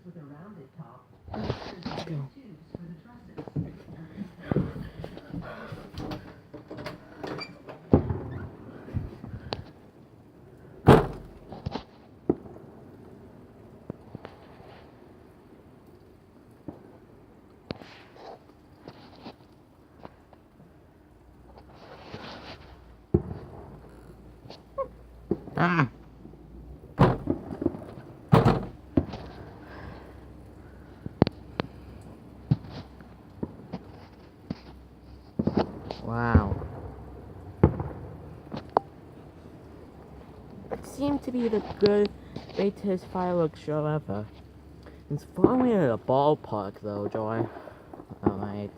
with a rounded top. Tubes for the trusses. Wow. It seemed to be the greatest fireworks show ever. It's finally at a ballpark though, Joy. Alright.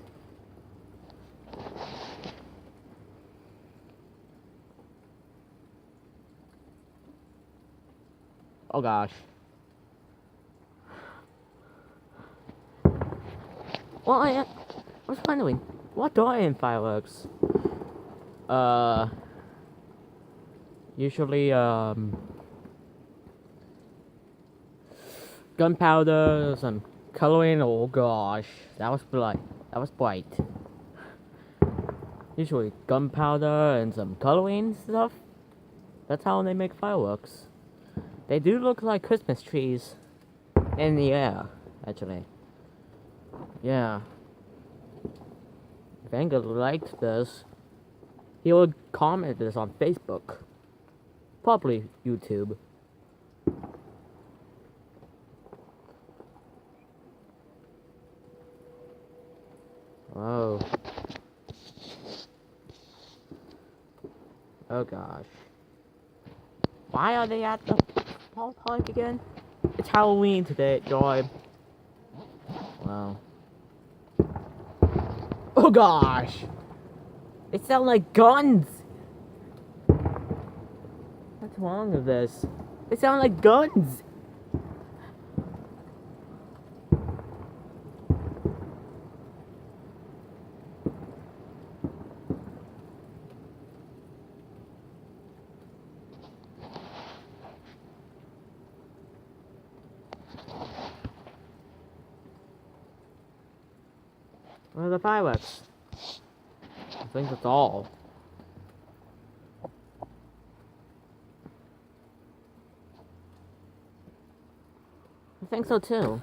Oh gosh. Well, I was wondering, what are in fireworks? Usually, gunpowder, some coloring. Oh gosh, that was bright. Usually gunpowder and some coloring stuff. That's how they make fireworks. They do look like Christmas trees in the air, actually. Yeah. If anyone liked this, he would comment this on Facebook. Probably YouTube. Oh. Oh gosh. Why are they at the ballpark again? It's Halloween today, Joy. Wow. Oh gosh! It sounds like guns! What's wrong with this? It sounds like guns! Where are the fireworks? I think that's all. I think so too.